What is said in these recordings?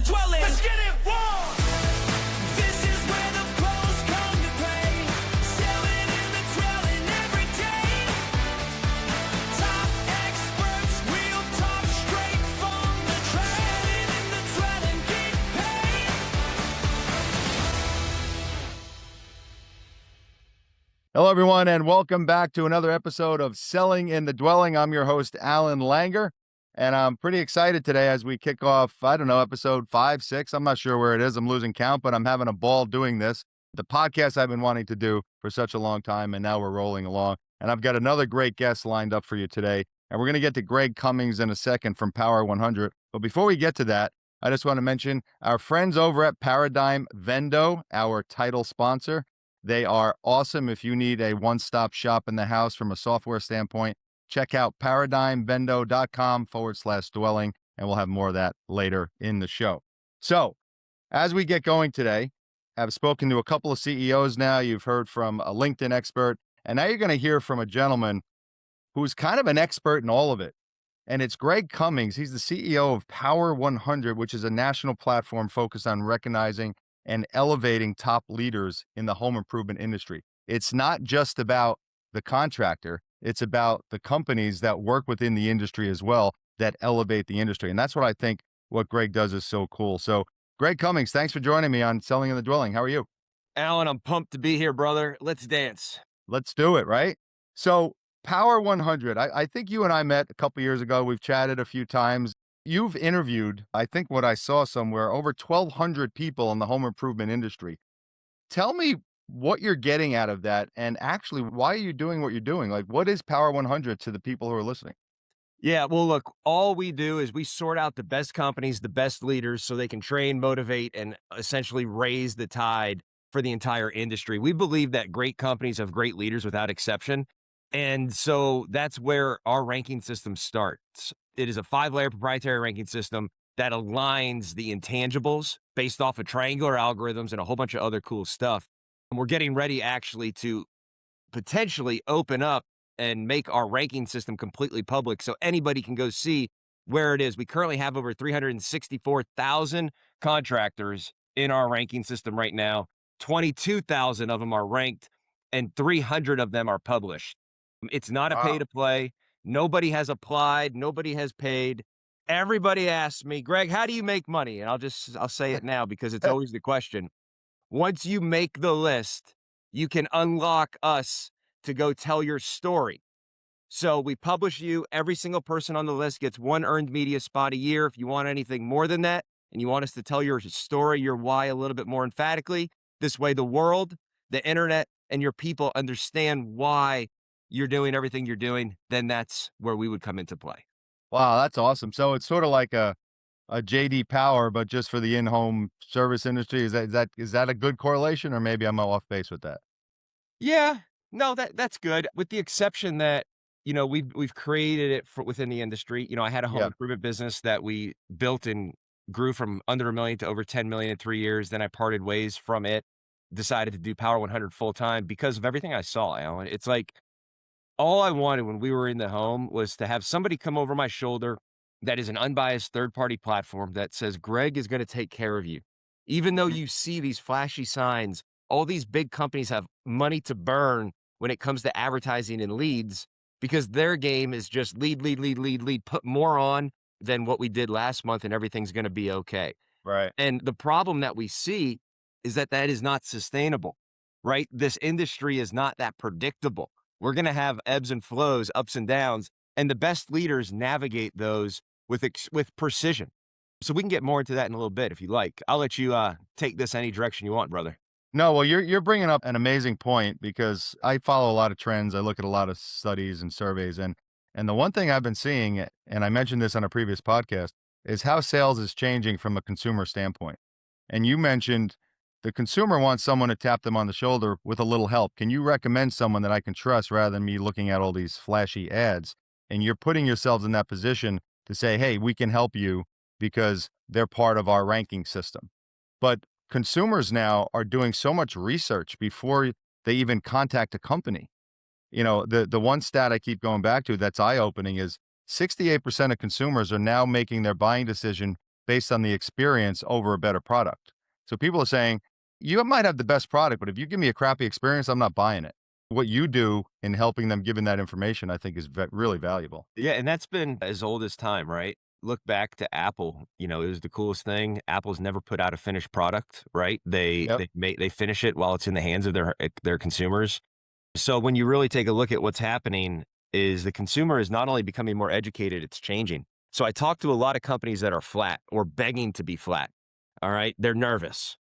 the dwelling. Let's get it wrong. This is where the pros come to play. Selling in the dwelling every day. Top experts, real talk straight from the track. Selling in the dwelling, get paid. Hello, everyone, and welcome back to another episode of Selling in the Dwelling. I'm your host, Alan Langer, and I'm pretty excited today as we kick off, I don't know, episode 5, 6. I'm not sure where it is. I'm losing count, but I'm having a ball doing this. The podcast I've been wanting to do for such a long time, and now we're rolling along. And I've got another great guest lined up for you today, and we're going to get to Greg Cummings in a second from Power 100. But before we get to that, I just want to mention our friends over at Paradigm Vendo, our title sponsor. They are awesome. If you need a one-stop shop in the house from a software standpoint, check out paradigmvendo.com/dwelling, and we'll have more of that later in the show. So as we get going today, I've spoken to a couple of CEOs now. You've heard from a LinkedIn expert, and now you're going to hear from a gentleman who's kind of an expert in all of it. And it's Greg Cummings. He's the CEO of Power 100, which is a national platform focused on recognizing and elevating top leaders in the home improvement industry. It's not just about the contractor, it's about the companies that work within the industry as well that elevate the industry. And that's what I think what Greg does is so cool. So Greg Cummings, thanks for joining me on Selling in the Dwelling. How are you? Alan, I'm pumped to be here, brother. Let's dance. Let's do it, right? So Power 100, I think you and I met a couple years ago. We've chatted a few times. You've interviewed, I think what I saw somewhere, over 1,200 people in the home improvement industry. Tell me what you're getting out of that, and actually, why are you doing what you're doing? Like, what is Power 100 to the people who are listening? Yeah, well, look, all we do is we sort out the best companies, the best leaders, so they can train, motivate, and essentially raise the tide for the entire industry. We believe that great companies have great leaders without exception. And so that's where our ranking system starts. It is a 5-layer proprietary ranking system that aligns the intangibles based off of triangular algorithms and a whole bunch of other cool stuff. And we're getting ready actually to potentially open up and make our ranking system completely public so anybody can go see where it is. We currently have over 364,000 contractors in our ranking system right now. 22,000 of them are ranked and 300 of them are published. It's not a pay to play. Nobody has applied. Nobody has paid. Everybody asks me, Greg, how do you make money? And I'll say it now because it's always the question. Once you make the list, you can unlock us to go tell your story. So we publish you. Every single person on the list gets 1 earned media spot a year. If you want anything more than that, and you want us to tell your story, your why a little bit more emphatically, this way the world, the internet, and your people understand why you're doing everything you're doing, then that's where we would come into play. Wow, that's awesome. So it's sort of like a JD Power, but just for the in-home service industry. Is that a good correlation, or maybe I'm off base with that? Yeah, no, that's good. With the exception that, we've created it within the industry. I had a home Yeah. improvement business that we built and grew from under $1 million to over 10 million in 3 years. Then I parted ways from it, decided to do Power 100 full time because of everything I saw, Alan. It's like, all I wanted when we were in the home was to have somebody come over my shoulder that is an unbiased third-party platform that says, Greg is going to take care of you. Even though you see these flashy signs, all these big companies have money to burn when it comes to advertising and leads because their game is just lead, put more on than what we did last month and everything's going to be okay. Right. And the problem that we see is that is not sustainable, right? This industry is not that predictable. We're going to have ebbs and flows, ups and downs, and the best leaders navigate those with precision. So we can get more into that in a little bit if you like. I'll let you take this any direction you want, brother. No, well, you're bringing up an amazing point because I follow a lot of trends. I look at a lot of studies and surveys, and the one thing I've been seeing, and I mentioned this on a previous podcast, is how sales is changing from a consumer standpoint. And you mentioned the consumer wants someone to tap them on the shoulder with a little help. Can you recommend someone that I can trust rather than me looking at all these flashy ads? And you're putting yourselves in that position to say, hey, we can help you because they're part of our ranking system. But consumers now are doing so much research before they even contact a company. The one stat I keep going back to that's eye-opening is 68% of consumers are now making their buying decision based on the experience over a better product. So people are saying, you might have the best product, but if you give me a crappy experience, I'm not buying it. What you do in helping them giving that information, I think is really valuable. Yeah, and that's been as old as time, right? Look back to Apple, it was the coolest thing. Apple's never put out a finished product, right? They Yep. they finish it while it's in the hands of their consumers. So when you really take a look at what's happening is the consumer is not only becoming more educated, it's changing. So I talk to a lot of companies that are flat or begging to be flat. All right? They're nervous.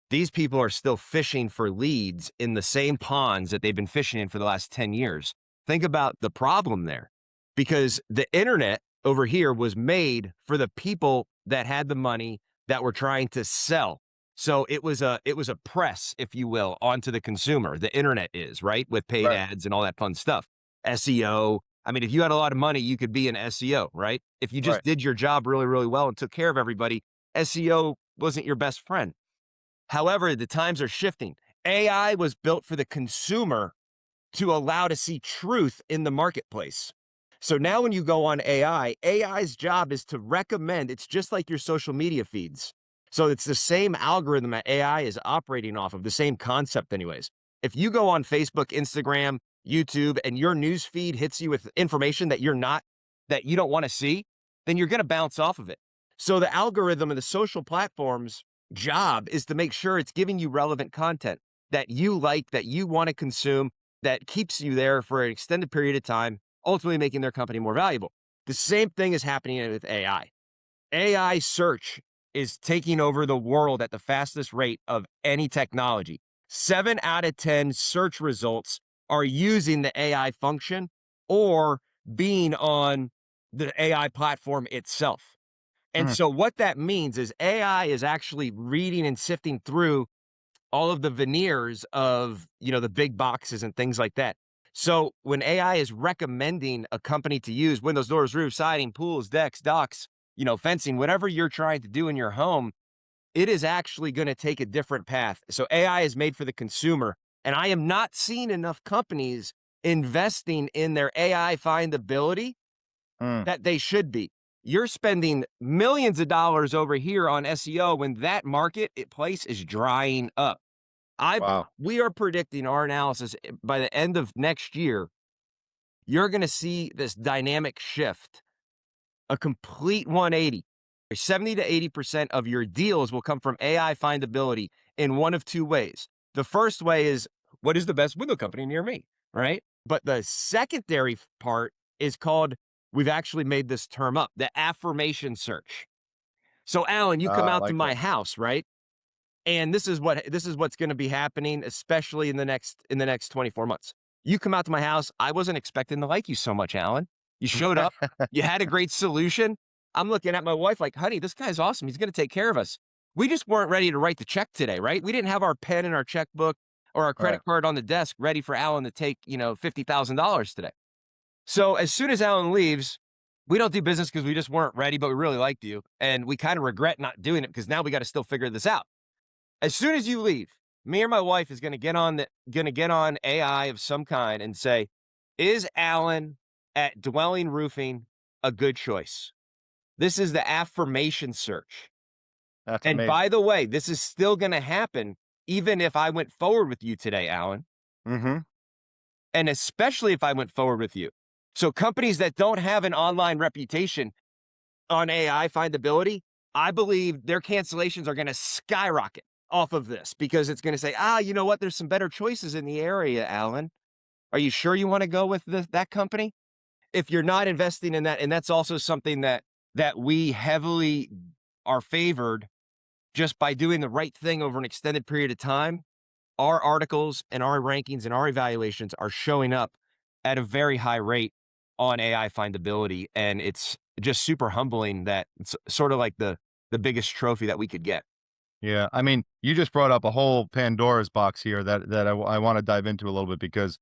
These people are still fishing for leads in the same ponds that they've been fishing in for the last 10 years. Think about the problem there because the internet over here was made for the people that had the money that were trying to sell. So it was a press, if you will, onto the consumer. The internet is, right? With paid Right. ads and all that fun stuff. SEO. I mean, if you had a lot of money, you could be an SEO, right? If you just Right. did your job really, really well and took care of everybody, SEO wasn't your best friend. However, the times are shifting. AI was built for the consumer to allow to see truth in the marketplace. So now when you go on AI, AI's job is to recommend, it's just like your social media feeds. So it's the same algorithm that AI is operating off of, the same concept, anyways. If you go on Facebook, Instagram, YouTube, and your news feed hits you with information that that you don't want to see, then you're going to bounce off of it. So the algorithm of the social platforms job is to make sure it's giving you relevant content that you like, that you want to consume, that keeps you there for an extended period of time, ultimately making their company more valuable. The same thing is happening with AI. AI search is taking over the world at the fastest rate of any technology. 7 out of 10 search results are using the AI function or being on the AI platform itself. And Mm. so what that means is AI is actually reading and sifting through all of the veneers of, the big boxes and things like that. So when AI is recommending a company to use windows, doors, roofs, siding, pools, decks, docks, fencing, whatever you're trying to do in your home, it is actually going to take a different path. So AI is made for the consumer. And I am not seeing enough companies investing in their AI findability Mm. that they should be. You're spending millions of dollars over here on SEO when that place is drying up. I Wow. We are predicting our analysis by the end of next year, you're going to see this dynamic shift, a complete 180. 70 to 80% of your deals will come from AI findability in one of two ways. The first way is what is the best window company near me, right? But the secondary part is called, we've actually made this term up, the affirmation search. So, Alan, you come I out to like my that. house, right? And this is what's going to be happening, especially in the next 24 months. You come out to my house. I wasn't expecting to like you so much, Alan. You showed up. You had a great solution. I'm looking at my wife like, honey, this guy's awesome. He's going to take care of us. We just weren't ready to write the check today, right? We didn't have our pen and our checkbook or our Right. credit card on the desk ready for Alan to take, $50,000 today. So as soon as Alan leaves, we don't do business because we just weren't ready, but we really liked you. And we kind of regret not doing it because now we got to still figure this out. As soon as you leave, me or my wife is going to get on AI of some kind and say, is Alan at Dwelling Roofing a good choice? This is the affirmation search. That's And amazing. by the way, this is still going to happen even if I went forward with you today, Alan, Mm-hmm. and especially if I went forward with you. So companies that don't have an online reputation on AI findability, I believe their cancellations are going to skyrocket off of this because it's going to say, you know what? There's some better choices in the area, Alan. Are you sure you want to go with that company? If you're not investing in that, and that's also something that we heavily are favored just by doing the right thing over an extended period of time, our articles and our rankings and our evaluations are showing up at a very high rate on AI findability. And it's just super humbling that it's sort of like the biggest trophy that we could get. Yeah, I mean, you just brought up a whole Pandora's box here that I want to dive into a little bit because,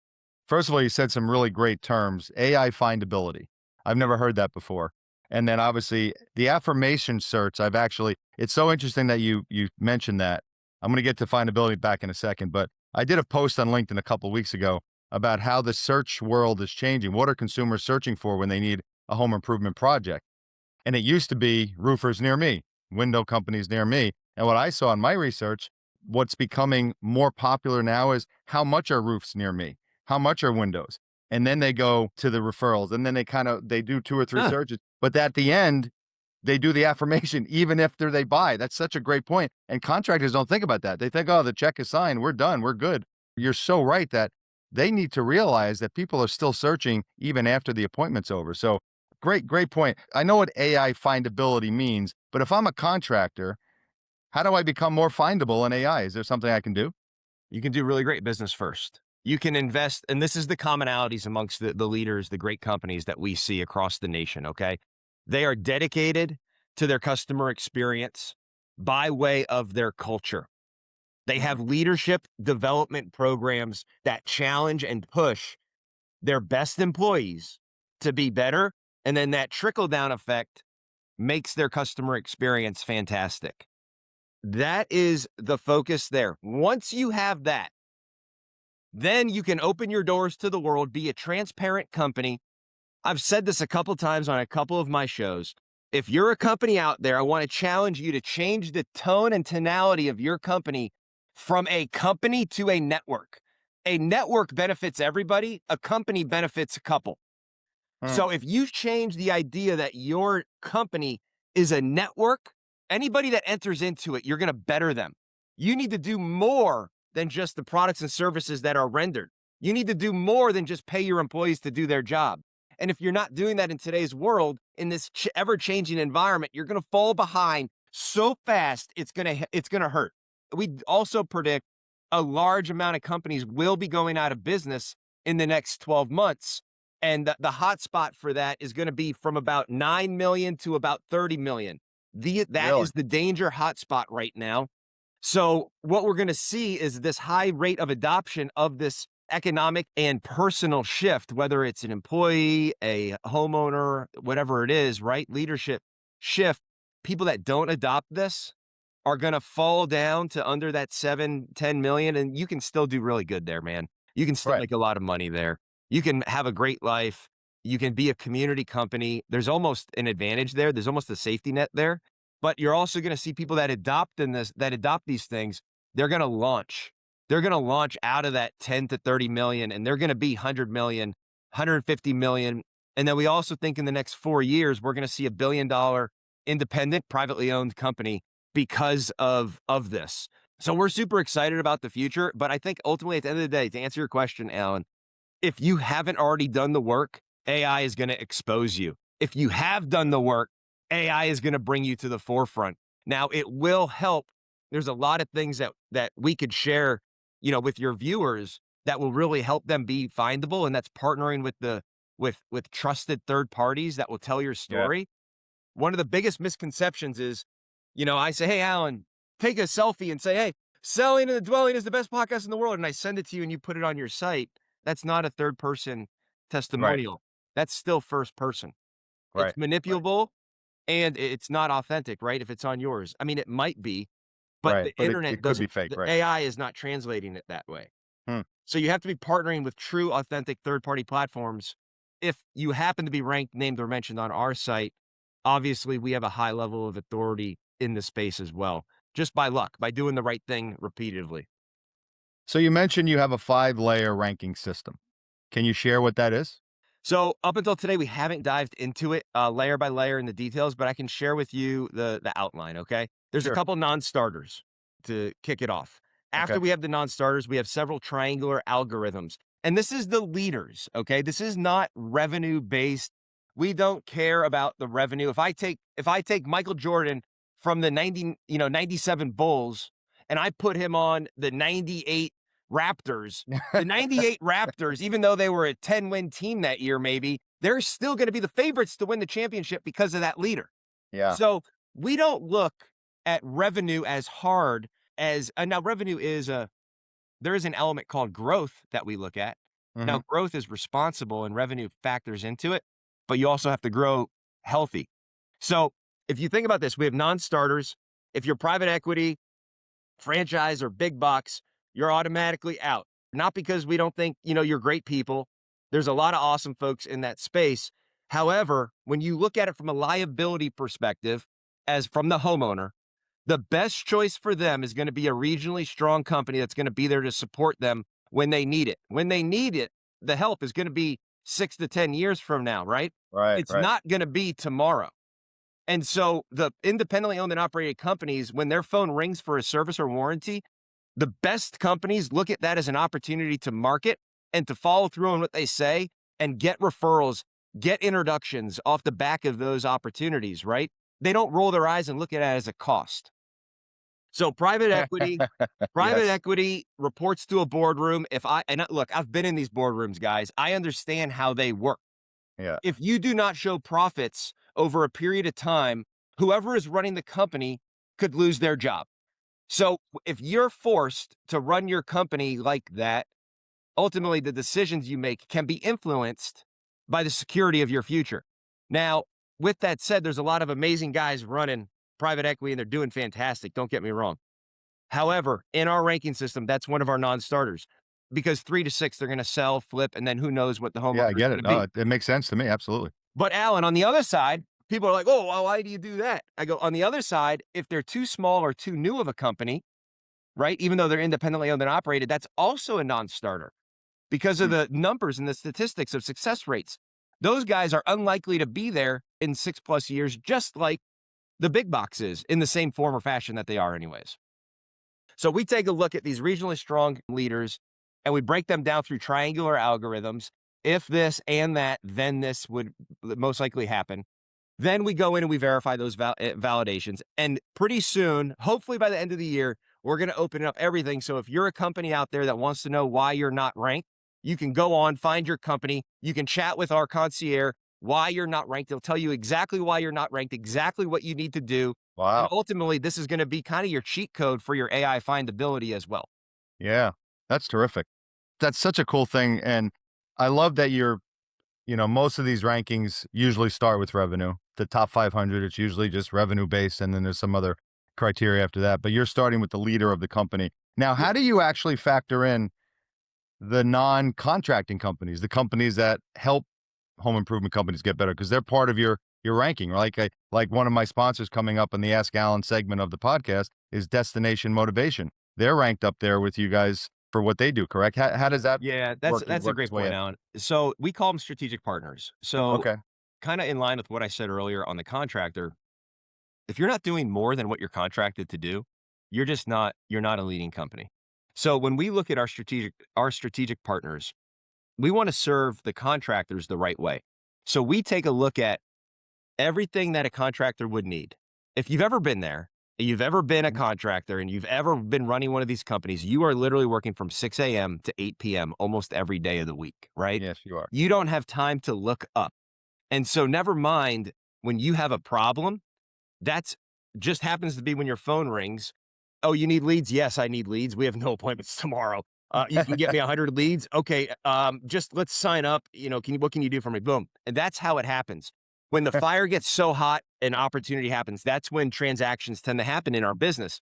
first of all, you said some really great terms, AI findability. I've never heard that before. And then obviously the affirmation search, it's so interesting that you mentioned that. I'm going to get to findability back in a second, but I did a post on LinkedIn a couple of weeks ago about how the search world is changing. What are consumers searching for when they need a home improvement project? And it used to be roofers near me. window companies near me. And what I saw in my research, what's becoming more popular now is how much are roofs near me? How much are windows? And then they go to the referrals, and then they do 2 or 3 Huh. searches. But at the end, they do the affirmation even after they buy. That's such a great point. And contractors don't think about that. They think, oh, the check is signed. We're done. We're good. You're so right that they need to realize that people are still searching even after the appointment's over. So great point. I know what AI findability means, but if I'm a contractor, how do I become more findable in AI? Is there something I can do? You can do really great business first. You can invest, and this is the commonalities amongst the leaders, the great companies that we see across the nation, okay? They are dedicated to their customer experience by way of their culture. They have leadership development programs that challenge and push their best employees to be better. And then that trickle down effect makes their customer experience fantastic. That is the focus there. Once you have that, then you can open your doors to the world, be a transparent company. I've said this a couple times on a couple of my shows. If you're a company out there, I want to challenge you to change the tone and tonality of your company from a company to a network. A network benefits everybody, a company benefits a couple. Hmm. So if you change the idea that your company is a network, anybody that enters into it, you're going to better them. You need to do more than just the products and services that are rendered. You need to do more than just pay your employees to do their job. And if you're not doing that in today's world, in this ever-changing environment, you're going to fall behind so fast it's going to hurt. We also predict a large amount of companies will be going out of business in the next 12 months. And the hot spot for that is going to be from about 9 million to about 30 million. That Really? is the danger hotspot right now. So what we're going to see is this high rate of adoption of this economic and personal shift, whether it's an employee, a homeowner, whatever it is, right? Leadership shift. People that don't adopt this are going to fall down to under that 7-10 million. And you can still do really good there, man. You can still Right. make a lot of money there. You can have a great life. You can be a community company. There's almost an advantage there. There's almost a safety net there. But you're also going to see people that adopt these things. They're going to launch. They're going to launch out of that 10 to 30 million, and they're going to be 100 million, 150 million. And then we also think in the next 4 years, we're going to see $1 billion independent, privately owned company because of this. So we're super excited about the future. But I think ultimately, at the end of the day, to answer your question, Alan, if you haven't already done the work, AI is going to expose you. If you have done the work, AI is going to bring you to the forefront. Now, it will help. There's a lot of things that we could share, with your viewers that will really help them be findable, and that's partnering with trusted third parties that will tell your Yeah. story. One of the biggest misconceptions is, I say, "Hey, Alan, take a selfie and say, hey, Selling in the Dwelling is the best podcast in the world." And I send it to you and you put it on your site. That's not a third person Right. testimonial. That's still first person. It's Right. Right. manipulable and it's not authentic, right? If it's on yours. I mean, it might be, but Right. the But internet it could be doesn't, fake. the Right. AI is not translating it that way. Hmm. So you have to be partnering with true, authentic third party platforms. If you happen to be ranked, named, or mentioned on our site, obviously we have a high level of authority in the space as well, just by luck, by doing the right thing repeatedly. So you mentioned you have a 5-layer ranking system. Can you share what that is? So up until today, we haven't dived into it layer by layer in the details, but I can share with you the outline. Okay, there's a Sure. couple non-starters to kick it off. Okay. After we have the non-starters, we have several triangular algorithms, and this is the leaders. Okay, this is not revenue based. We don't care about the revenue. If I take Michael Jordan from the 97 Bulls and I put him on the 98 Raptors, the 98 Raptors, even though they were a 10-win team that year, maybe, they're still going to be the favorites to win the championship because of that leader. Yeah. So we don't look at revenue as hard as, now revenue there is an element called growth that we look at. Hmm. Now, growth is responsible and revenue factors into it, but you also have to grow healthy. So if you think about this, we have non-starters. If you're private equity, franchise, or big box, you're automatically out. Not because we don't think, you're great people. There's a lot of awesome folks in that space. However, when you look at it from a liability perspective, as from the homeowner, the best choice for them is going to be a regionally strong company that's going to be there to support them when they need it. When they need it, the help is going to be 6 to 10 years from now, right? Right, It's right. not going to be tomorrow. And so the independently owned and operated companies, when their phone rings for a service or warranty, the best companies look at that as an opportunity to market and to follow through on what they say and get referrals, get introductions off the back of those opportunities, right? They don't roll their eyes and look at it as a cost. So private Yes. equity reports to a boardroom. Look, I've been in these boardrooms, guys. I understand how they work. Yeah. If you do not show profits over a period of time, whoever is running the company could lose their job. So if you're forced to run your company like that, ultimately the decisions you make can be influenced by the security of your future. Now, with that said, there's a lot of amazing guys running private equity and they're doing fantastic. Don't get me wrong. However, in our ranking system, that's one of our non-starters because 3 to 6, they're going to sell, flip, and then who knows what the Yeah, homeowner I is get going it. to No, be. it makes sense to me. Absolutely. But Alan, on the other side, people are like, oh, well, why do you do that? I go, on the other side, if they're too small or too new of a company, right, even though they're independently owned and operated, that's also a non-starter because of Hmm. the numbers and the statistics of success rates. Those guys are unlikely to be there in 6+ years, just like the big boxes in the same form or fashion that they are anyways. So we take a look at these regionally strong leaders and we break them down through triangular algorithms. If this and that, then this would most likely happen. Then we go in and we verify those validations. And pretty soon, hopefully by the end of the year, we're going to open up everything. So if you're a company out there that wants to know why you're not ranked, you can go on, find your company. You can chat with our concierge why you're not ranked. They'll tell you exactly why you're not ranked, exactly what you need to do. And Wow. ultimately, this is going to be kind of your cheat code for your AI findability as well. Yeah. That's terrific. That's such a cool thing. And I love that most of these rankings usually start with revenue. The top 500, it's usually just revenue based, and then there's some other criteria after that. But you're starting with the leader of the company. Now, Yeah. how do you actually factor in the non-contracting companies, the companies that help home improvement companies get better? Because they're part of your ranking. Like one of my sponsors coming up in the Ask Alan segment of the podcast is Destination Motivation. They're ranked up there with you guys for what they do, correct? How does that Yeah, work that's a its great way point, in? Alan. So we call them strategic partners. So Okay. kind of in line with what I said earlier on the contractor, if you're not doing more than what you're contracted to do, you're not a leading company. So when we look at our strategic partners, we want to serve the contractors the right way. So we take a look at everything that a contractor would need. If you've ever been there, you've ever been a Mhm. contractor and you've ever been running one of these companies, you are literally working from 6 a.m. to 8 p.m. almost every day of the week, right? Yes, you are. You don't have time to look up. And so never mind when you have a problem, that's just happens to be when your phone rings. Oh, you need leads? Yes, I need leads. We have no appointments tomorrow. You can get me 100 leads. Okay, just let's sign up. What can you do for me? Boom, and that's how it happens. When the fire gets so hot, an opportunity happens. That's when transactions tend to happen in our business.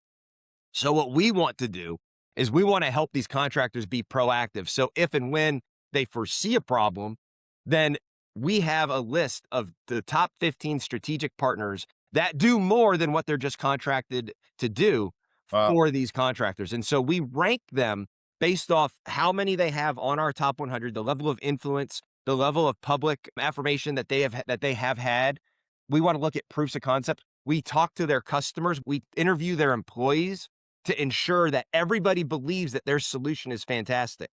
So what we want to do is we want to help these contractors be proactive. So if and when they foresee a problem, then we have a list of the top 15 strategic partners that do more than what they're just contracted to do Wow. for these contractors. And so we rank them based off how many they have on our top 100, the level of influence, the level of public affirmation that they have had. We want to look at proofs of concept. We talk to their customers, we interview their employees to ensure that everybody believes that their solution is fantastic.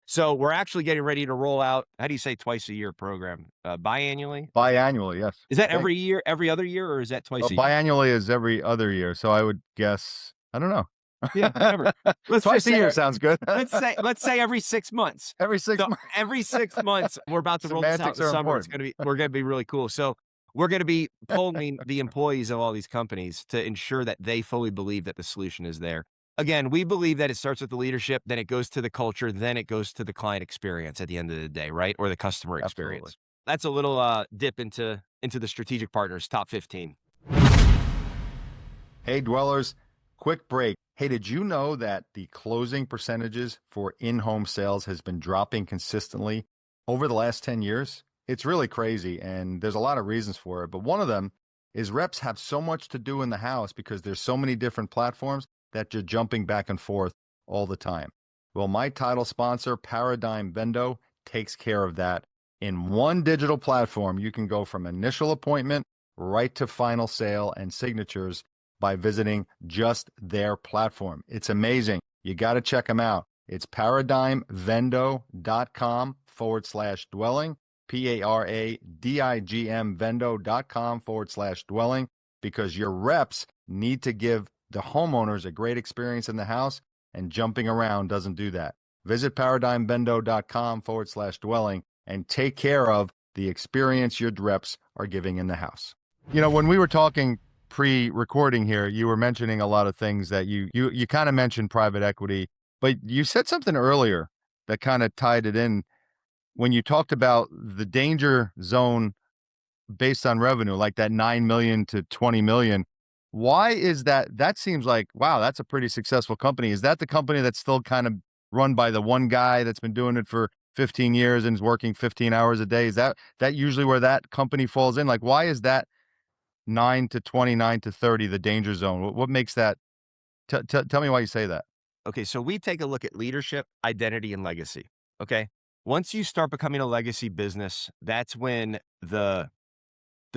So we're actually getting ready to roll out, how do you say twice a year program? Biannually? Biannually, yes. Is that I think every year, every other year, or is that twice a year? biannually is every other year, so I would guess I don't know. Yeah, whatever. Let's Twice just a say year sounds good. let's say every 6 months. Every 6 So months. every 6 months, we're about to roll this out in Semantics the are summer. important. We're gonna be really cool. So we're gonna be polling the employees of all these companies to ensure that they fully believe that the solution is there. Again, we believe that it starts with the leadership, then it goes to the culture, then it goes to the client experience at the end of the day, right? Or the customer Absolutely. experience. That's a little dip into the strategic partners, top 15. Hey, dwellers, quick break. Hey, did you know that the closing percentages for in-home sales has been dropping consistently over the last 10 years? It's really crazy, and there's a lot of reasons for it, but one of them is reps have so much to do in the house because there's so many different platforms that you're jumping back and forth all the time. Well, my title sponsor, Paradigm Vendo, takes care of that. In one digital platform, you can go from initial appointment right to final sale and signatures by visiting just their platform. It's amazing. You got to check them out. It's paradigmvendo.com/dwelling, PARADIGM vendo.com/dwelling, because your reps need to give the homeowners a great experience in the house, and jumping around doesn't do that. Visit paradigmvendo.com/dwelling and take care of the experience your reps are giving in the house. When we were talking pre-recording here, you were mentioning a lot of things that you kind of mentioned private equity, but you said something earlier that kind of tied it in when you talked about the danger zone based on revenue, like that 9 million to 20 million. Why is that? That seems like, wow, that's a pretty successful company. Is that the company that's still kind of run by the one guy that's been doing it for 15 years and is working 15 hours a day? Is that usually where that company falls in? Like, why is that 9 to 29 to 30 the danger zone? What makes that? Tell me why you say that. Okay, so we take a look at leadership, identity, and legacy. Okay. Once you start becoming a legacy business, that's when the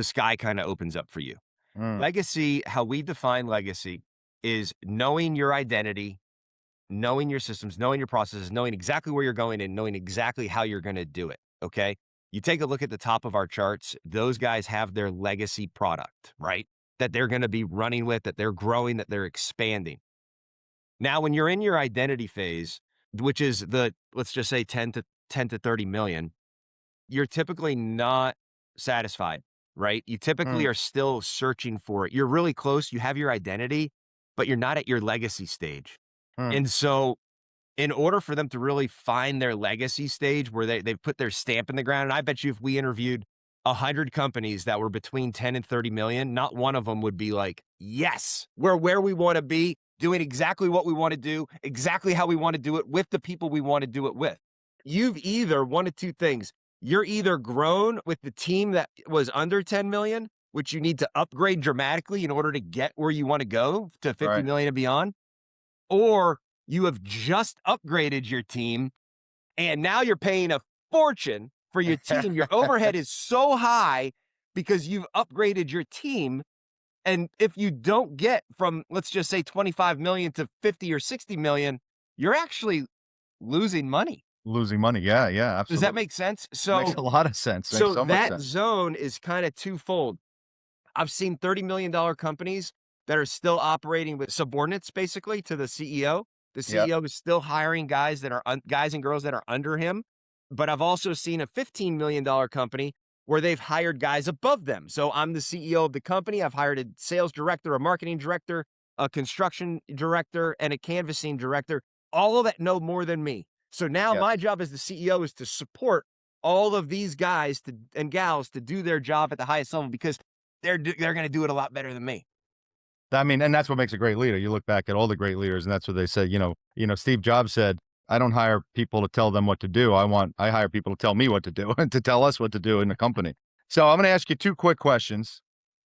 sky kind of opens up for you. Mm, Legacy, how we define legacy, is knowing your identity, knowing your systems, knowing your processes, knowing exactly where you're going and knowing exactly how you're going to do it. Okay. You take a look at the top of our charts, those guys have their legacy product, right? That they're going to be running with, that they're growing, that they're expanding. Now, when you're in your identity phase, which is let's just say 10 to 30 million, you're typically not satisfied, right? You typically mm, are still searching for it. You're really close. You have your identity, but you're not at your legacy stage. mm. And so in order for them to really find their legacy stage where they've put their stamp in the ground, and I bet you if we interviewed 100 companies that were between 10 and 30 million, not one of them would be like, yes, we're where we want to be, doing exactly what we want to do, exactly how we want to do it with the people we want to do it with. You've either one of two things. You're either grown with the team that was under 10 million, which you need to upgrade dramatically in order to get where you want to go to 50 Right. million and beyond, or you have just upgraded your team and now you're paying a fortune for your team. Your overhead is so high because you've upgraded your team. And if you don't get from, let's just say 25 million to 50 or 60 million, you're actually losing money. Losing money. Yeah, yeah, Does that absolutely. make sense? Makes a lot of sense. Makes So so much that sense. zone is kind of twofold. I've seen $30 million companies that are still operating with subordinates, basically, to the CEO. The Yep. CEO is still hiring guys that are guys and girls that are under him. But I've also seen a $15 million company where they've hired guys above them. So I'm the CEO of the company. I've hired a sales director, a marketing director, a construction director, and a canvassing director, all of that know more than me. So now Yes. my job as the CEO is to support all of these guys and gals to do their job at the highest level because they're gonna do it a lot better than me. I mean, and that's what makes a great leader. You look back at all the great leaders, and that's what they said. Steve Jobs said, "I don't hire people to tell them what to do. I hire people to tell me what to do and to tell us what to do in the company." So I'm going to ask you two quick questions.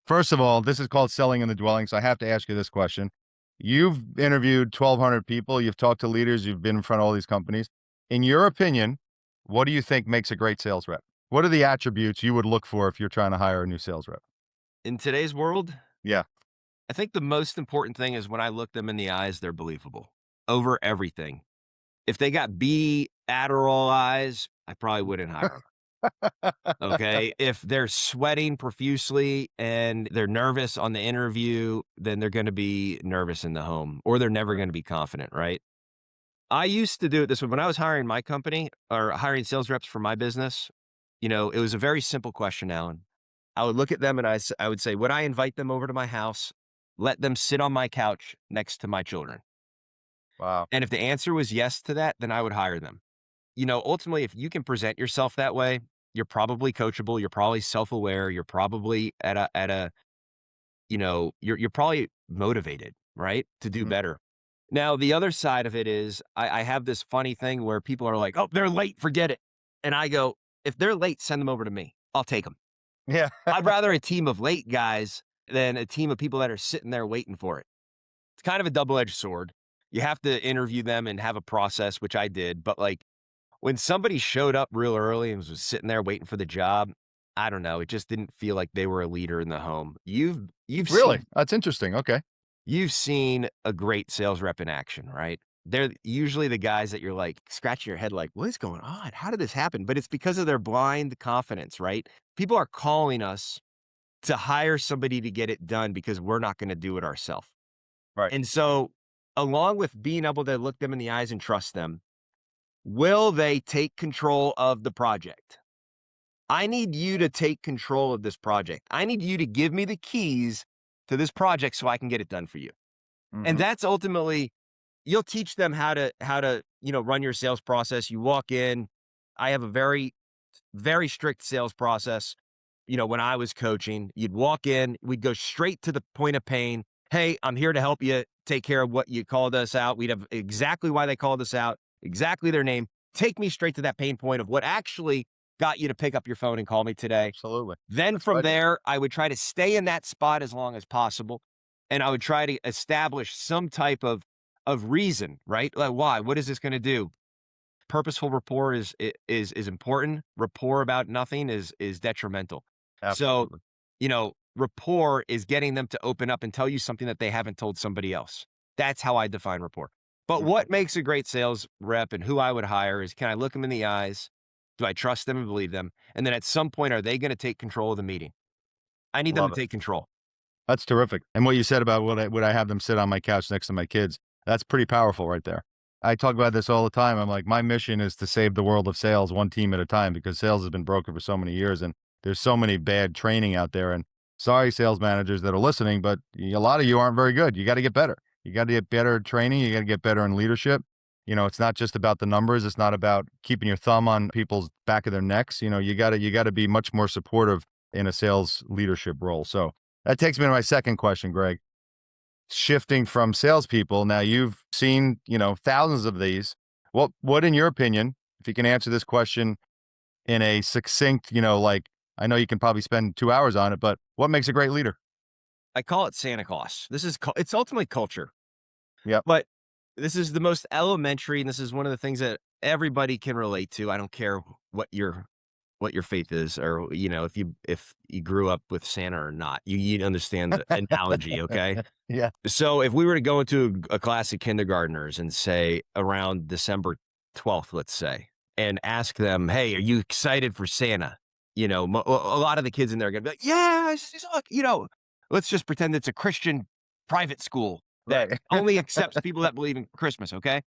First of all, this is called selling in the dwelling, so I have to ask you this question. You've interviewed 1,200 people. You've talked to leaders. You've been in front of all these companies. In your opinion, what do you think makes a great sales rep? What are the attributes you would look for if you're trying to hire a new sales rep? In today's world, Yeah. I think the most important thing is when I look them in the eyes, they're believable over everything. If they got B Adderall eyes, I probably wouldn't hire them. Okay. If they're sweating profusely and they're nervous on the interview, then they're going to be nervous in the home or they're never going to be confident. Right. I used to do it this way when I was hiring my company or hiring sales reps for my business. It was a very simple question, Alan. I would look at them and I would say, would I invite them over to my house, let them sit on my couch next to my children? Wow. And if the answer was yes to that, then I would hire them. Ultimately, if you can present yourself that way, you're probably coachable, you're probably self-aware, you're probably you're probably motivated, right? To do Mhm. better. Now, the other side of it is I have this funny thing where people are like, oh, they're late, forget it. And I go, if they're late, send them over to me. I'll take them. Yeah. I'd rather a team of late guys than a team of people that are sitting there waiting for it. It's kind of a double-edged sword. You have to interview them and have a process, which I did. But like when somebody showed up real early and was sitting there waiting for the job, I don't know. It just didn't feel like they were a leader in the home. You've Really? seen That's interesting. Okay. you've seen a great sales rep in action, right? They're usually the guys that you're like scratching your head, like, what is going on? How did this happen? But it's because of their blind confidence, right? People are calling us to hire somebody to get it done because we're not going to do it ourselves. Right. And so, along with being able to look them in the eyes and trust them, will they take control of the project? I need you to take control of this project. I need you to give me the keys to this project so I can get it done for you. And Mhm. that's ultimately you'll teach them how to, run your sales process. You walk in, I have a very very strict sales process. When I was coaching, you'd walk in, we'd go straight to the point of pain. Hey, I'm here to help you take care of what you called us out. We'd have exactly why they called us out, exactly their name. Take me straight to that pain point of what actually got you to pick up your phone and call me today. Absolutely. Then That's what from I do. there, I would try to stay in that spot as long as possible. And I would try to establish some type of reason, right? Like why? What is this going to do? Purposeful rapport is important. Rapport about nothing is detrimental. So, Absolutely. rapport is getting them to open up and tell you something that they haven't told somebody else. That's how I define rapport. But Mhm. what makes a great sales rep and who I would hire is can I look them in the eyes? Do I trust them and believe them? And then at some point, are they going to take control of the meeting? I need them Love to it. take control. That's terrific. And what you said about would I have them sit on my couch next to my kids, that's pretty powerful right there. I talk about this all the time. I'm like, my mission is to save the world of sales one team at a time because sales has been broken for so many years and there's so many bad training out there. And sorry, sales managers that are listening, but a lot of you aren't very good. You got to get better. You got to get better at training. You got to get better in leadership. It's not just about the numbers. It's not about keeping your thumb on people's back of their necks. You got to be much more supportive in a sales leadership role. So that takes me to my second question, Greg. Shifting from salespeople, now you've seen, thousands of these. What, in your opinion, if you can answer this question in a succinct, like I know you can probably spend 2 hours on it, but what makes a great leader? I call it Santa Claus. It's ultimately culture. Yep. But this is the most elementary, and this is one of the things that everybody can relate to. I don't care what your faith is, or if you grew up with Santa or not. You understand the analogy, okay? Yeah. So if we were to go into a class of kindergartners and say around December 12th, let's say, and ask them, "Hey, are you excited for Santa?" A lot of the kids in there are gonna be like, "Yeah, look, let's just pretend it's a Christian private school that Right. only accepts people that believe in Christmas, okay?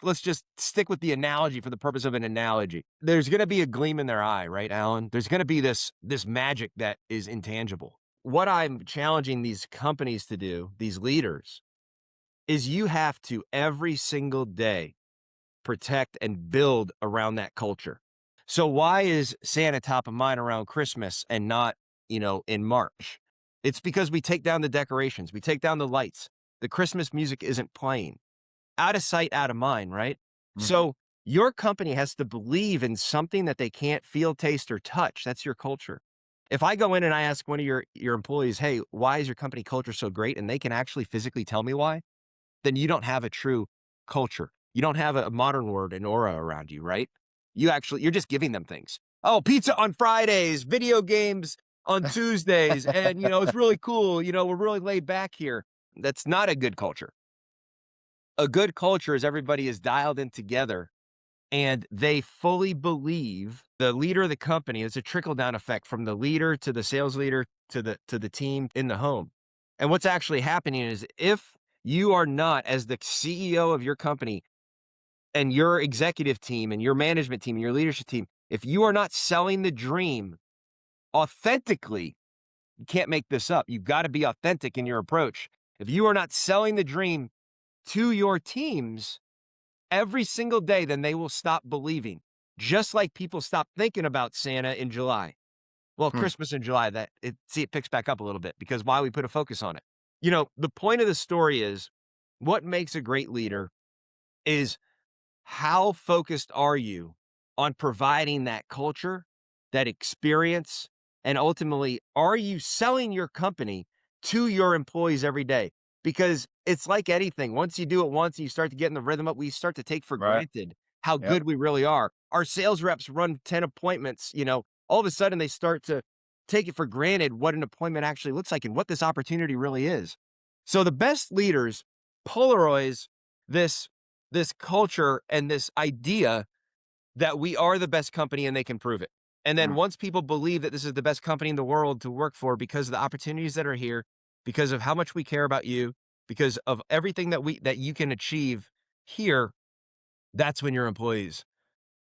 Let's just stick with the analogy for the purpose of an analogy. There's gonna be a gleam in their eye, right, Alan? There's gonna be this magic that is intangible. What I'm challenging these companies to do, these leaders, is you have to every single day protect and build around that culture. So why is Santa top of mind around Christmas and not, in March? It's because we take down the decorations, we take down the lights. The Christmas music isn't playing. Out of sight, out of mind, right? Mhm. So your company has to believe in something that they can't feel, taste, or touch. That's your culture. If I go in and I ask one of your employees, "Hey, why is your company culture so great?" and they can actually physically tell me why, then you don't have a true culture. You don't have a modern word, an aura around you, right? You're just giving them things. Oh, pizza on Fridays, video games on Tuesdays, and it's really cool. We're really laid back here. That's not a good culture. A good culture is everybody is dialed in together and they fully believe the leader of the company. It's a trickle down effect from the leader to the sales leader to the team in the home. And what's actually happening is if you are not, as the CEO of your company and your executive team and your management team and your leadership team, if you are not selling the dream authentically, you can't make this up. You've got to be authentic in your approach. If you are not selling the dream to your teams every single day, then they will stop believing. Just like people stop thinking about Santa in July. Well, Hmm. Christmas in July, it picks back up a little bit because why we put a focus on it. The point of the story is what makes a great leader is how focused are you on providing that culture, that experience, and ultimately, are you selling your company to your employees every day. Because it's like anything. Once you do it once and you start to get in the rhythm, we start to take for Right. granted how Yep. good we really are. Our sales reps run 10 appointments, all of a sudden they start to take it for granted what an appointment actually looks like and what this opportunity really is. So the best leaders polarize this this culture and this idea that we are the best company and they can prove it. And then Mm. once people believe that this is the best company in the world to work for because of the opportunities that are here, because of how much we care about you, because of everything that you can achieve here, that's when your employees,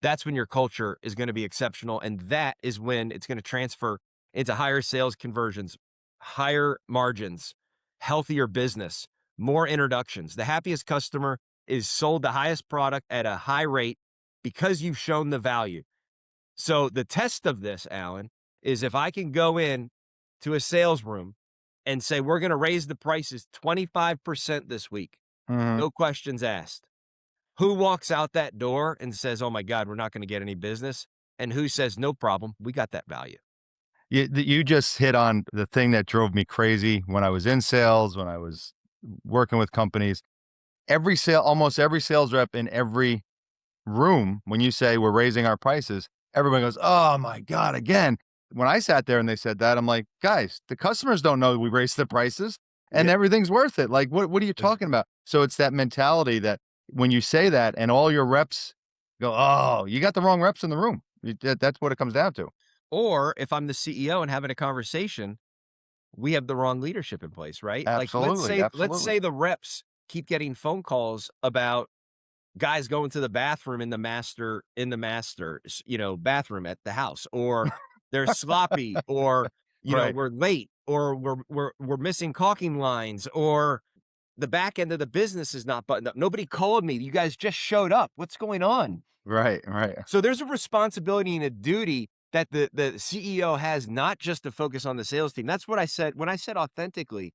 that's when your culture is going to be exceptional, and that is when it's going to transfer into higher sales conversions, higher margins, healthier business, more introductions. The happiest customer is sold the highest product at a high rate because you've shown the value. So the test of this, Alan, is if I can go in to a sales room and say, we're going to raise the prices 25% this week, Mhm. no questions asked. Who walks out that door and says, oh my God, we're not going to get any business? And who says, no problem, we got that value? You just hit on the thing that drove me crazy when I was in sales, when I was working with companies. Almost every sales rep in every room, when you say we're raising our prices, everybody goes, "Oh my God, again." When I sat there and they said that, I'm like, guys, the customers don't know we raised the prices and Yeah. everything's worth it. Like, what are you talking about? So it's that mentality that when you say that and all your reps go, "Oh, you got the wrong reps in the room." That's what it comes down to. Or if I'm the CEO and having a conversation, we have the wrong leadership in place, right? Like Absolutely, let's absolutely. say the reps keep getting phone calls about guys going to the bathroom in the master's, bathroom at the house, or they're sloppy, or Right, we're late, or we're missing caulking lines, or the back end of the business is not buttoned up. Nobody called me. You guys just showed up. What's going on? right. So there's a responsibility and a duty that the CEO has, not just to focus on the sales team. That's what I said when I said authentically.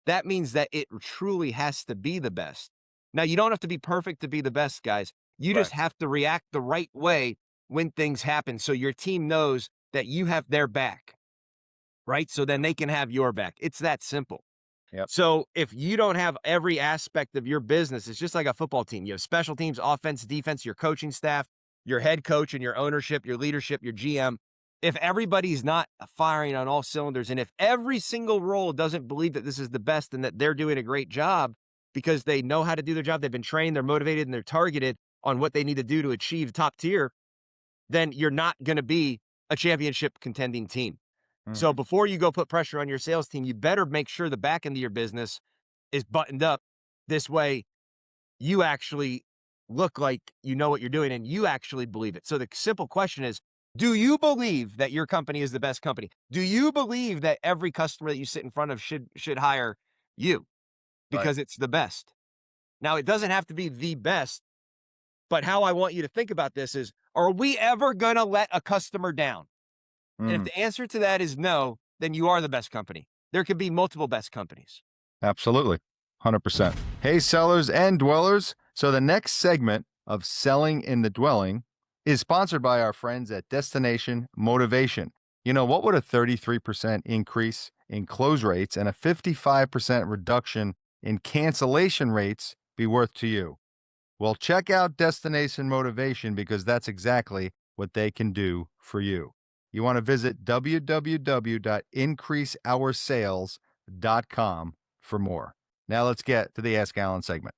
That means that it truly has to be the best. Now, you don't have to be perfect to be the best, guys. You Right. just have to react the right way when things happen so your team knows that you have their back, right? So then they can have your back. It's that simple. Yep. So if you don't have every aspect of your business, it's just like a football team. You have special teams, offense, defense, your coaching staff, your head coach and your ownership, your leadership, your GM. If everybody's not firing on all cylinders, and if every single role doesn't believe that this is the best and that they're doing a great job because they know how to do their job, they've been trained, they're motivated, and they're targeted on what they need to do to achieve top tier, then you're not going to be a championship contending team. So Mhm. before you go put pressure on your sales team, you better make sure the back end of your business is buttoned up. This way, you actually look like you know what you're doing and you actually believe it. So the simple question is, do you believe that your company is the best company? Do you believe that every customer that you sit in front of should hire you Right. because it's the best? Now, it doesn't have to be the best, but how I want you to think about this is, are we ever going to let a customer down? And if Mm. the answer to that is no, then you are the best company. There could be multiple best companies. Absolutely. 100%. Hey, sellers and dwellers. So, the next segment of Selling in the Dwelling is sponsored by our friends at Destination Motivation. What would a 33% increase in close rates and a 55% reduction in cancellation rates be worth to you? Well, check out Destination Motivation because that's exactly what they can do for you. You want to visit www.increaseoursales.com for more. Now let's get to the Ask Alan segment.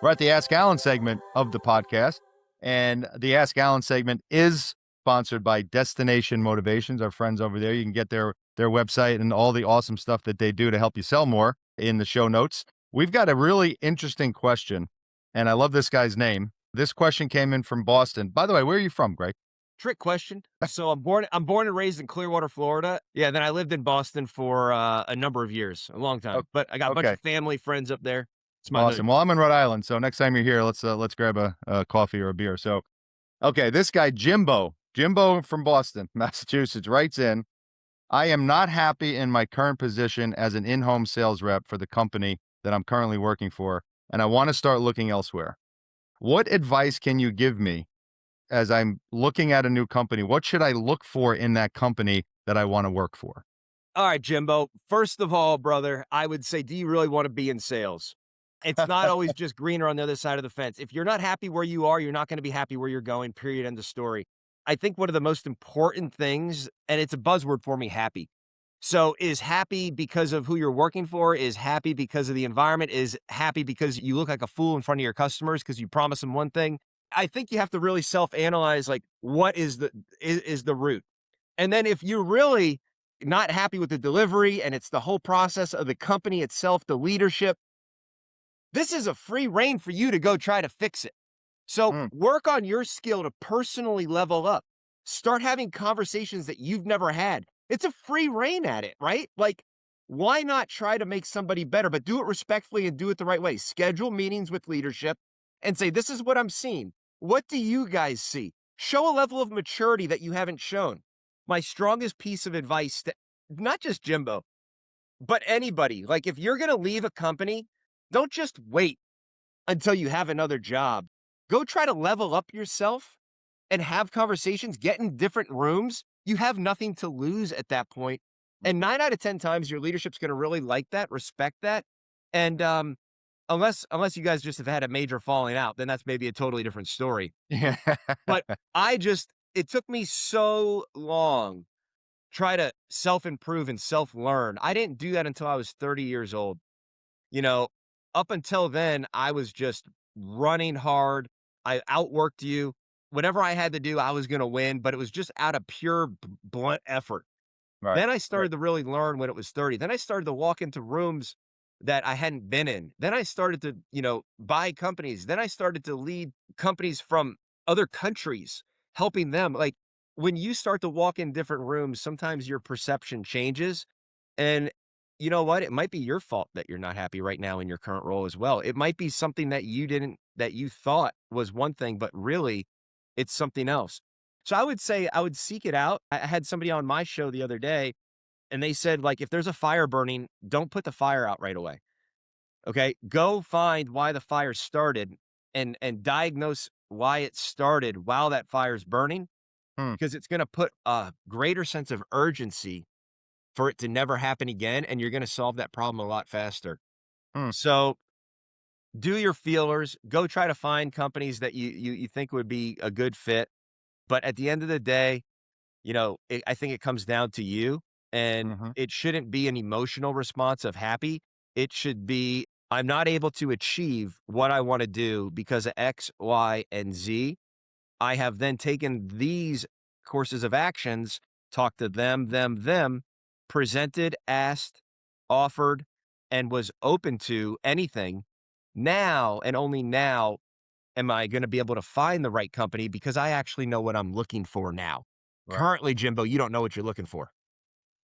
We're at the Ask Alan segment of the podcast, and the Ask Alan segment is sponsored by Destination Motivations, our friends over there. You can get their website and all the awesome stuff that they do to help you sell more in the show notes. We've got a really interesting question, and I love this guy's name. This question came in from Boston. By the way, where are you from, Greg? Trick question. So I'm born and raised in Clearwater, Florida. Yeah, then I lived in Boston for a number of years, a long O- time. But I got a bunch Okay, of family friends up there. It's my hood. awesome. Well, I'm in Rhode Island, so next time you're here, let's grab a coffee or a beer. So, okay, this guy Jimbo from Boston, Massachusetts, writes in. I am not happy in my current position as an in-home sales rep for the company that I'm currently working for, and I want to start looking elsewhere. What advice can you give me as I'm looking at a new company? What should I look for in that company that I want to work for? All right, Jimbo. First of all, brother, I would say, do you really want to be in sales? It's not always just greener on the other side of the fence. If you're not happy where you are, you're not going to be happy where you're going, period, end of story. I think one of the most important things, and it's a buzzword for me, happy. So is happy because of who you're working for, is happy because of the environment, is happy because you look like a fool in front of your customers because you promise them one thing. I think you have to really self-analyze like what is the root. And then if you're really not happy with the delivery and it's the whole process of the company itself, the leadership, this is a free reign for you to go try to fix it. So Mm, work on your skill to personally level up. Start having conversations that you've never had. It's a free reign at it, right? Like, why not try to make somebody better, but do it respectfully and do it the right way? Schedule meetings with leadership and say, this is what I'm seeing. What do you guys see? Show a level of maturity that you haven't shown. My strongest piece of advice to not just Jimbo, but anybody, like if you're going to leave a company, don't just wait until you have another job. Go try to level up yourself and have conversations, get in different rooms. You have nothing to lose at that point. And 9 out of 10 times your leadership's going to really like that, respect that. And unless you guys just have had a major falling out, then that's maybe a totally different story. yeah. But it took me so long try to self-improve and self-learn. I didn't do that until I was 30 years old. You know, up until then, I was just running hard. I outworked you. Whatever I had to do, I was going to win, but it was just out of pure blunt effort. Right. Then I Right. started to really learn when it was 30. Then I started to walk into rooms that I hadn't been in. Then I started to, buy companies. Then I started to lead companies from other countries, helping them. Like when you start to walk in different rooms, sometimes your perception changes. And you know what? It might be your fault that you're not happy right now in your current role as well. It might be something that you thought was one thing, but really it's something else. So I would say I would seek it out. I had somebody on my show the other day and they said, like, if there's a fire burning, don't put the fire out right away. Okay. Go find why the fire started and diagnose why it started while that fire's burning, Mm, because it's going to put a greater sense of urgency for it to never happen again. And you're going to solve that problem a lot faster. mm. So do your feelers, go try to find companies that you think would be a good fit. But at the end of the day, I think it comes down to you, and Mhm. it shouldn't be an emotional response of happy. It should be, I'm not able to achieve what I want to do because of X, Y, and Z. I have then taken these courses of actions, talked to them, presented, asked, offered, and was open to anything. Now and only now am I gonna be able to find the right company because I actually know what I'm looking for now. Right. Currently, Jimbo, you don't know what you're looking for.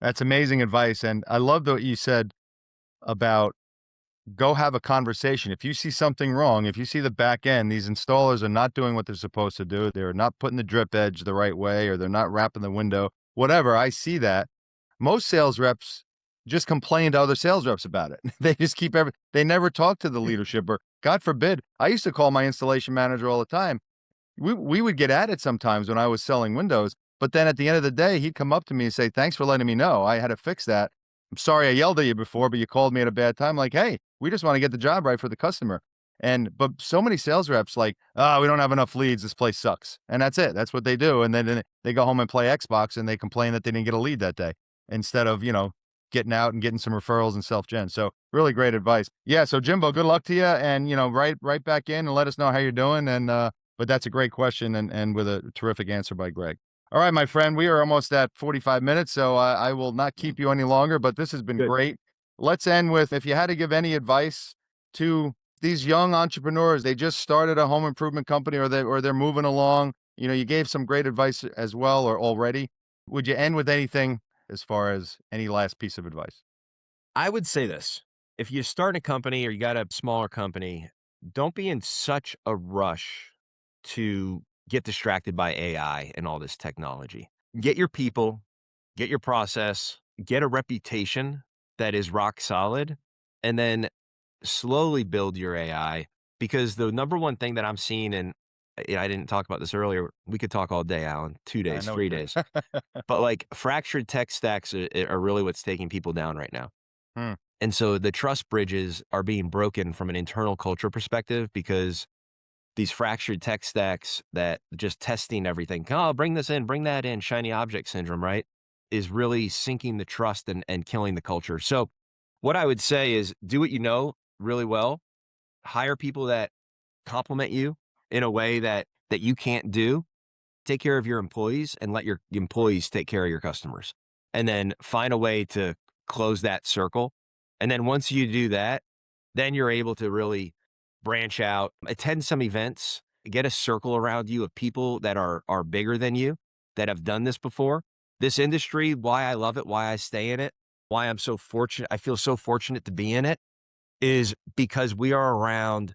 That's amazing advice, and I love what you said about go have a conversation. If you see something wrong, if you see the back end, these installers are not doing what they're supposed to do, they're not putting the drip edge the right way, or they're not wrapping the window, whatever, I see that. Most sales reps just complain to other sales reps about it. They just they never talk to the leadership, or God forbid, I used to call my installation manager all the time. We would get at it sometimes when I was selling windows, but then at the end of the day, he'd come up to me and say, "Thanks for letting me know. I had to fix that. I'm sorry I yelled at you before, but you called me at a bad time." Like, "Hey, we just want to get the job right for the customer." But so many sales reps like, "Oh, we don't have enough leads. This place sucks." And that's it. That's what they do. And then they go home and play Xbox and they complain that they didn't get a lead that day instead of, getting out and getting some referrals and self-gen. So really great advice. Yeah. So Jimbo, good luck to you. And, right back in and let us know how you're doing. But that's a great question and with a terrific answer by Greg. All right, my friend, we are almost at 45 minutes, so I will not keep you any longer, but this has been Good. great. Let's end with if you had to give any advice to these young entrepreneurs, they just started a home improvement company or they're moving along. You gave some great advice as well or already. Would you end with anything as far as any last piece of advice? I would say this. If you start a company or you got a smaller company, don't be in such a rush to get distracted by AI and all this technology. Get your people, get your process, get a reputation that is rock solid, and then slowly build your AI, because the number one thing that I'm seeing, and I didn't talk about this earlier. We could talk all day, Alan, 2 I days, know what 3 you mean. days. But like fractured tech stacks are really what's taking people down right now. Hmm. And so the trust bridges are being broken from an internal culture perspective because these fractured tech stacks that just testing everything, oh, bring this in, bring that in, shiny object syndrome, right? Is really sinking the trust and killing the culture. So what I would say is do what you know really well, hire people that compliment you in a way that you can't do. Take care of your employees and let your employees take care of your customers. And then find a way to close that circle. And then once you do that, then you're able to really branch out, attend some events, get a circle around you of people that are bigger than you, that have done this before. This industry, why I love it, why I stay in it, why I'm so fortunate, I feel so fortunate to be in it, is because we are around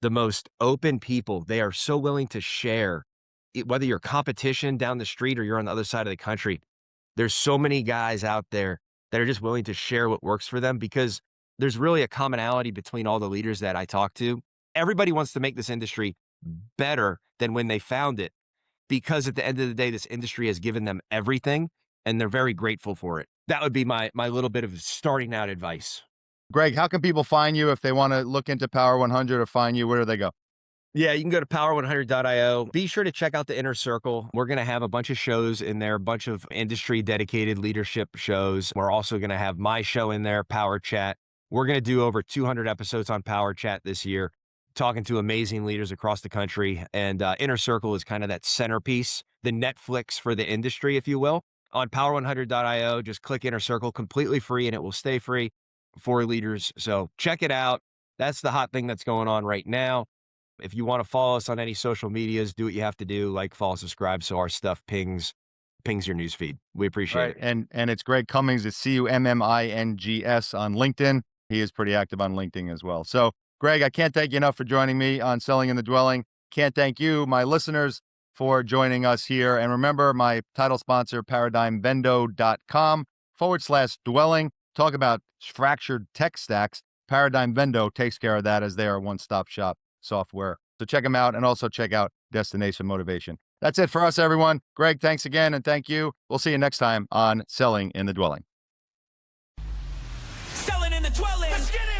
the most open people. They are so willing to share. Whether you're competition down the street or you're on the other side of the country, there's so many guys out there that are just willing to share what works for them because there's really a commonality between all the leaders that I talk to. Everybody wants to make this industry better than when they found it because at the end of the day, this industry has given them everything and they're very grateful for it. That would be my little bit of starting out advice. Greg, how can people find you if they want to look into Power 100 or find you? Where do they go? Yeah, you can go to power100.io. Be sure to check out the Inner Circle. We're going to have a bunch of shows in there, a bunch of industry dedicated leadership shows. We're also going to have my show in there, Power Chat. We're going to do over 200 episodes on Power Chat this year, talking to amazing leaders across the country. And Inner Circle is kind of that centerpiece, the Netflix for the industry, if you will. On power100.io, just click Inner Circle, completely free, and it will stay free for leaders. So check it out. That's the hot thing that's going on right now. If you want to follow us on any social medias, do what you have to do, like, follow, subscribe, so our stuff pings your news feed. We appreciate it. And it's Greg Cummings. It's Cummings on LinkedIn. He is pretty active on LinkedIn as well. So, Greg, I can't thank you enough for joining me on Selling in the Dwelling. Can't thank you, my listeners, for joining us here. And remember, my title sponsor, paradigmvendo.com/dwelling. Talk about fractured tech stacks. Paradigm Vendo takes care of that as they are a one-stop shop software. So check them out and also check out Destination Motivation. That's it for us, everyone. Greg, thanks again, and thank you. We'll see you next time on Selling in the Dwelling. Selling in the dwelling. Let's get it.